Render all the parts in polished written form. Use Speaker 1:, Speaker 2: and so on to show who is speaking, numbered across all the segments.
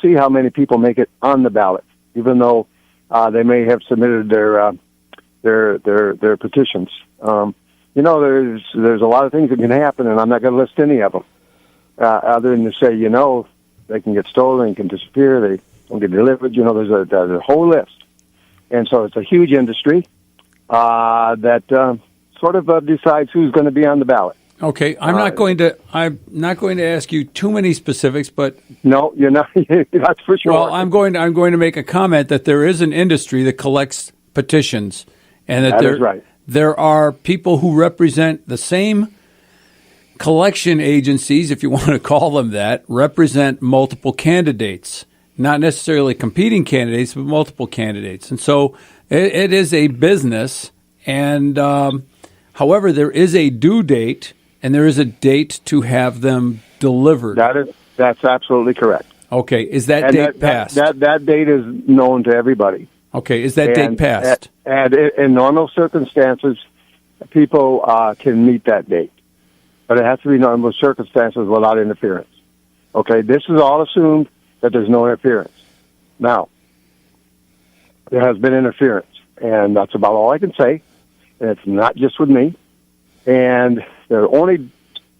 Speaker 1: see how many people make it on the ballot, even though they may have submitted their petitions. There's a lot of things that can happen, and I'm not going to list any of them, other than to say, they can get stolen, can disappear, they don't get delivered. There's a whole list. And so it's a huge industry that sort of decides who's going to be on the ballot.
Speaker 2: Okay, I'm not going to ask you too many specifics, but
Speaker 1: no, you're not. That's for sure.
Speaker 2: Well, I'm going to make a comment that there is an industry that collects petitions, and that
Speaker 1: is right.
Speaker 2: There are people who represent the same collection agencies, if you want to call them that, represent multiple candidates, not necessarily competing candidates, but multiple candidates, and so it is a business. And however, there is a due date. And there is a date to have them delivered.
Speaker 1: That's absolutely correct.
Speaker 2: Okay, is that date passed?
Speaker 1: That date is known to everybody.
Speaker 2: Okay, is that date passed?
Speaker 1: And in normal circumstances, people can meet that date. But it has to be normal circumstances without interference. Okay, this is all assumed that there's no interference. Now, there has been interference, and that's about all I can say. And it's not just with me. And the only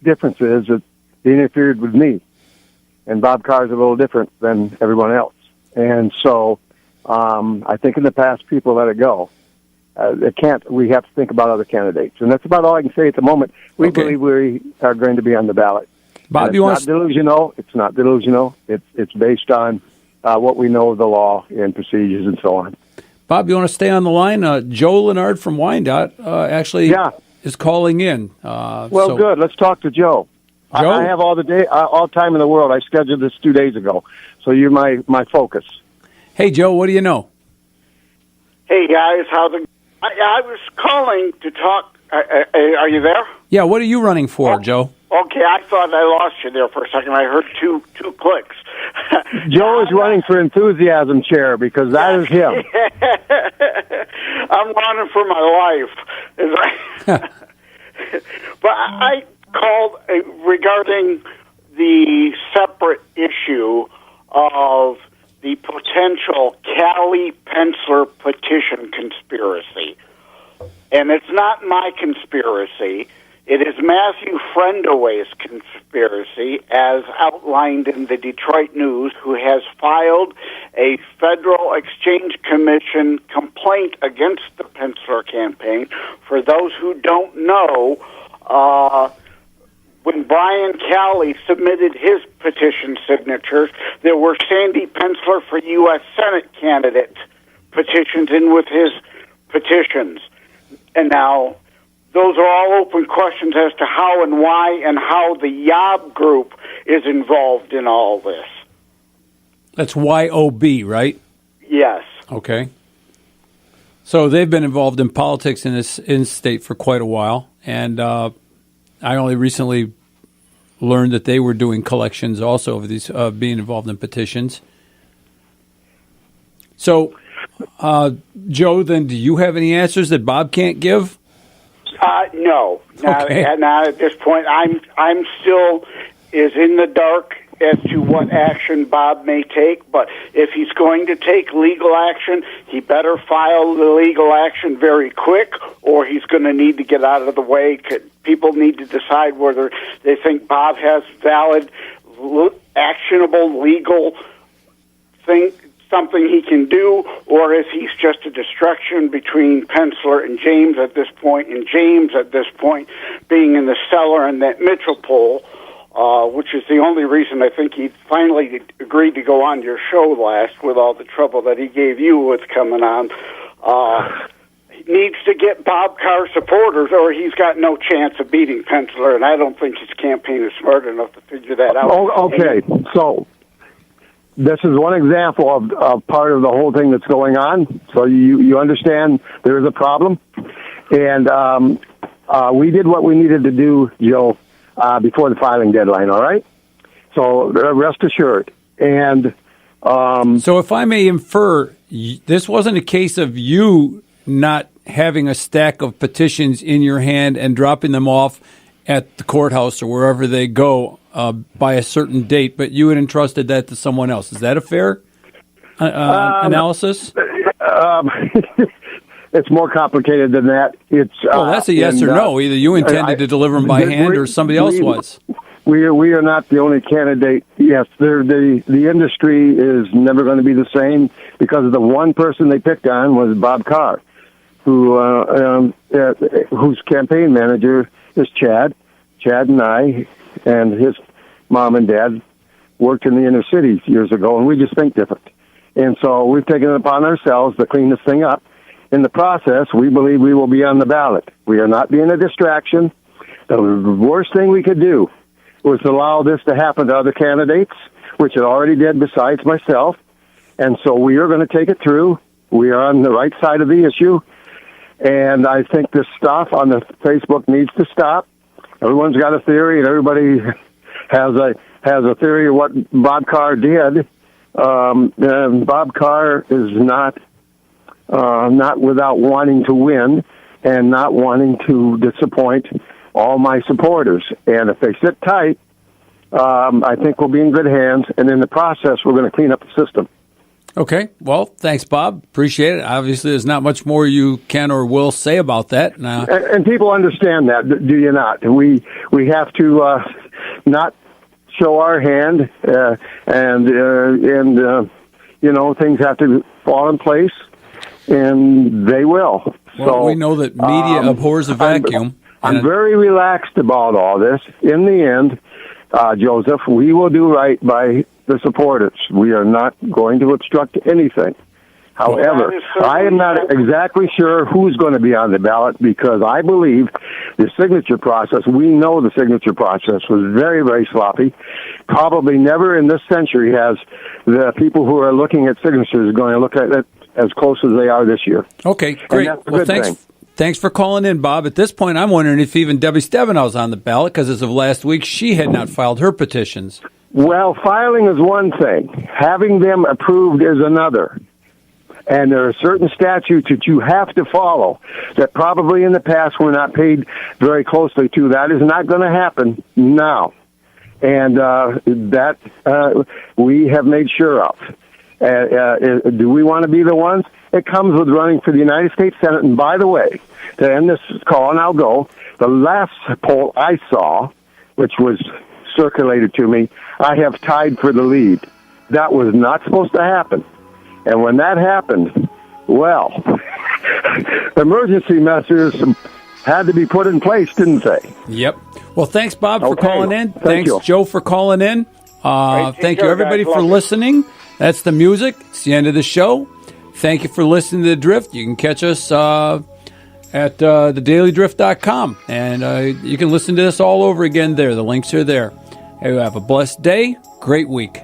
Speaker 1: difference is that they interfered with me. And Bob Carr is a little different than everyone else. And so I think in the past, people let it go. We have to think about other candidates. And that's about all I can say at the moment. We believe we are going to be on the ballot.
Speaker 2: Bob,
Speaker 1: it's not delusional. It's not delusional. It's based on what we know of the law and procedures and so on.
Speaker 2: Bob, you want to stay on the line? Joe Lennard from Wyandotte is calling in.
Speaker 1: Good. Let's talk to Joe.
Speaker 2: Joe?
Speaker 1: I have all time in the world. I scheduled this 2 days ago, so you're my focus.
Speaker 2: Hey, Joe, what do you know?
Speaker 3: Hey, guys, I was calling to talk. Are you there?
Speaker 2: Yeah, what are you running for, Joe?
Speaker 3: Okay, I thought I lost you there for a second. I heard two clicks.
Speaker 1: Joe is running for enthusiasm chair because that is him.
Speaker 3: I'm running for my life. But I called regarding the separate issue of the potential Cali-Pensler petition conspiracy. And it's not my conspiracy. It is Matthew Friendaway's conspiracy, as outlined in the Detroit News, who has filed a Federal Exchange Commission complaint against the Pensler campaign. For those who don't know, when Brian Calley submitted his petition signatures, there were Sandy Pensler for U.S. Senate candidate petitions in with his petitions. And now those are all open questions as to how and why and how the Yob group is involved in all this.
Speaker 2: That's YOB, right?
Speaker 3: Yes.
Speaker 2: Okay. So they've been involved in politics in this state for quite a while, and I only recently learned that they were doing collections also of these, being involved in petitions. So, Joe, then do you have any answers that Bob can't give?
Speaker 3: No.
Speaker 2: Okay.
Speaker 3: Not at this point. I'm still in the dark as to what action Bob may take, but if he's going to take legal action, he better file the legal action very quick, or he's going to need to get out of the way. People need to decide whether they think Bob has valid, actionable, legal thing, something he can do, or if he's just a distraction between Pensler and James at this point, and James at this point being in the cellar in that Mitchell poll, which is the only reason I think he finally agreed to go on your show last, with all the trouble that he gave you with coming on. He needs to get Bob Carr supporters, or he's got no chance of beating Pensler, and I don't think his campaign is smart enough to figure that out.
Speaker 1: Okay, so this is one example of part of the whole thing that's going on. So you understand there is a problem. And we did what we needed to do, Joe, before the filing deadline, all right? So rest assured. And
Speaker 2: so if I may infer, this wasn't a case of you not having a stack of petitions in your hand and dropping them off at the courthouse or wherever they go by a certain date, but you had entrusted that to someone else. Is that a fair analysis?
Speaker 1: It's more complicated than that. It's
Speaker 2: that's a yes or no. Either you intended to deliver them by hand, or somebody else was.
Speaker 1: We are not the only candidate. Yes, the industry is never going to be the same because the one person they picked on was Bob Carr, whose campaign manager is Chad. Chad and I and his mom and dad worked in the inner cities years ago, and we just think different. And so we've taken it upon ourselves to clean this thing up. In the process, we believe we will be on the ballot. We are not being a distraction. The worst thing we could do was to allow this to happen to other candidates, which it already did besides myself. And so we are going to take it through. We are on the right side of the issue. And I think this stuff on the Facebook needs to stop. Everyone's got a theory, and everybody has a theory of what Bob Carr did. And Bob Carr is not without wanting to win and not wanting to disappoint all my supporters. And if they sit tight, I think we'll be in good hands. And in the process, we're going to clean up the system.
Speaker 2: Okay. Well, thanks, Bob. Appreciate it. Obviously, there's not much more you can or will say about that.
Speaker 1: And people understand that, do you not? We have to not show our hand, and things have to fall in place, and they will.
Speaker 2: Well, so we know that media abhors a vacuum.
Speaker 1: I'm very relaxed about all this. In the end, Joseph, we will do right by the supporters. We are not going to obstruct anything. However, I am not exactly sure who's going to be on the ballot because I believe the signature process, we know the signature process was very, very sloppy. Probably never in this century has the people who are looking at signatures going to look at it as close as they are this year.
Speaker 2: Okay, great. Well, thanks for calling in, Bob. At this point, I'm wondering if even Debbie Stevenow's on the ballot because as of last week, she had not filed her petitions.
Speaker 1: Well, filing is one thing. Having them approved is another. And there are certain statutes that you have to follow that probably in the past were not paid very closely to. That is not going to happen now. And that we have made sure of. Do we want to be the ones? It comes with running for the United States Senate. And by the way, to end this call, and I'll go, the last poll I saw, which was circulated to me, I have tied for the lead. That was not supposed to happen. And when that happened, well, emergency measures had to be put in place, didn't they?
Speaker 2: Yep. Well, thanks, Bob, for calling in.
Speaker 1: Thanks,
Speaker 2: Joe, for calling in. Thank you, everybody, for listening. That's the music. It's the end of the show. Thank you for listening to The Drift. You can catch us at thedailydrift.com. And you can listen to this all over again there. The links are there. Hey, have a blessed day. Great week.